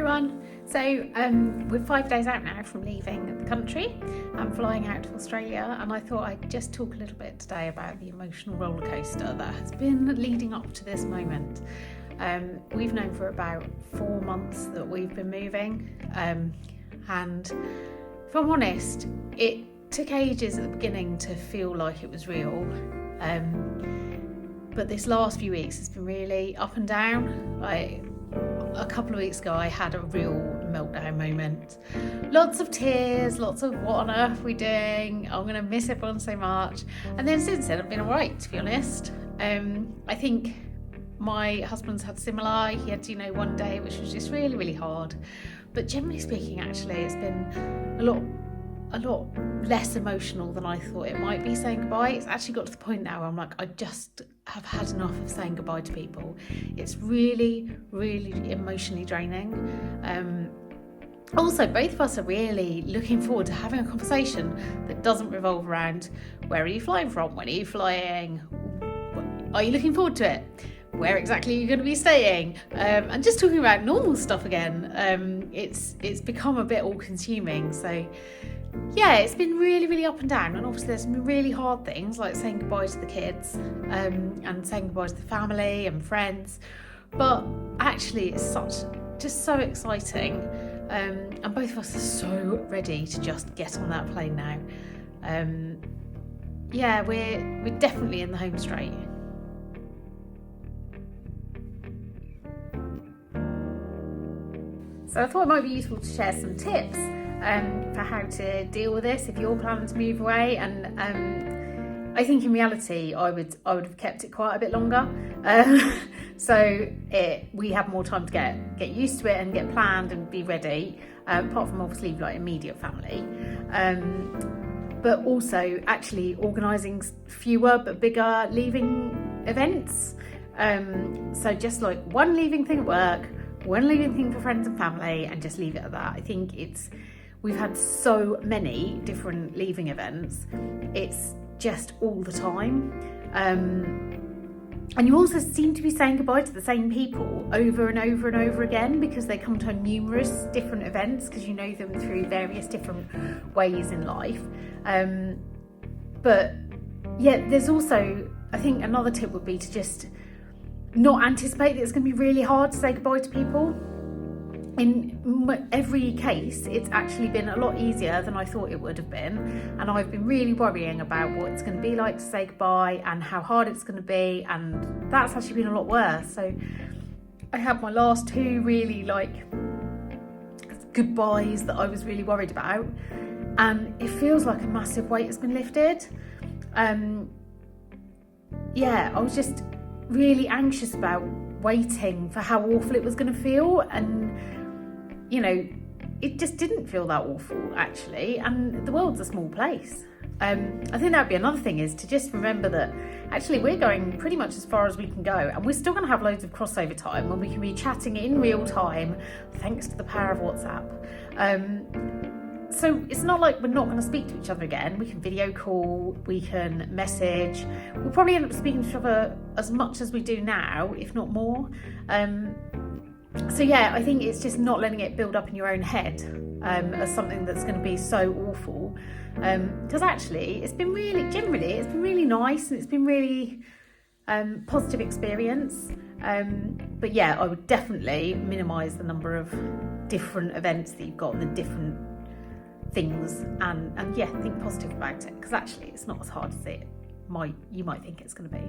everyone. So we're 5 days out now from leaving the country and flying out to Australia, and I thought I'd just talk a little bit today about the emotional roller coaster that has been leading up to this moment. We've known for about 4 months that we've been moving, and if I'm honest, it took ages at the beginning to feel like it was real, but this last few weeks has been really up and down. Like a couple of weeks ago I had a real meltdown moment, lots of tears, lots of what on earth are we doing, I'm going to miss everyone so much. And then since then I've been alright, to be honest. I think my husband's had similar. He had one day which was just really, really hard, but generally speaking actually it's been a lot less emotional than I thought it might be saying goodbye. It's actually got to the point now where I'm like, I just have had enough of saying goodbye to people. It's really, really emotionally draining. Also, both of us are really looking forward to having a conversation that doesn't revolve around where are you flying from, when are you flying, are you looking forward to it, where exactly are you going to be staying, and just talking about normal stuff again. It's become a bit all consuming. So yeah, it's been really, really up and down, and obviously there's some really hard things like saying goodbye to the kids, and saying goodbye to the family and friends, but actually it's just so exciting, and both of us are so ready to just get on that plane now. Yeah, we're definitely in the home straight. So I thought it might be useful to share some tips for how to deal with this if you're planning to move away. And I think in reality I would have kept it quite a bit longer, so we have more time to get used to it and get planned and be ready, apart from obviously like immediate family, but also actually organising fewer but bigger leaving events. So just like one leaving thing at work, one leaving thing for friends and family, and just leave it at that. I think we've had so many different leaving events, it's just all the time. And you also seem to be saying goodbye to the same people over and over and over again, because they come to numerous different events because you know them through various different ways in life. But yeah, there's also, I think another tip would be to just not anticipate that it's going to be really hard to say goodbye to people. In every case, it's actually been a lot easier than I thought it would have been, and I've been really worrying about what it's going to be like to say goodbye and how hard it's going to be, and that's actually been a lot worse. So I had my last 2 really like goodbyes that I was really worried about, and it feels like a massive weight has been lifted. Yeah, I was just really anxious about waiting for how awful it was going to feel, and it just didn't feel that awful actually, and the world's a small place. I think that'd be another thing, is to just remember that actually we're going pretty much as far as we can go, and we're still going to have loads of crossover time when we can be chatting in real time thanks to the power of WhatsApp. So it's not like we're not going to speak to each other again. We can video call, we can message. We'll probably end up speaking to each other as much as we do now, if not more. So yeah, I think it's just not letting it build up in your own head as something that's going to be so awful. Because actually, generally, it's been really nice, and it's been really positive experience. But yeah, I would definitely minimise the number of different events that you've got and the different things, and yeah, think positive about it, because actually it's not as hard as you might think it's going to be.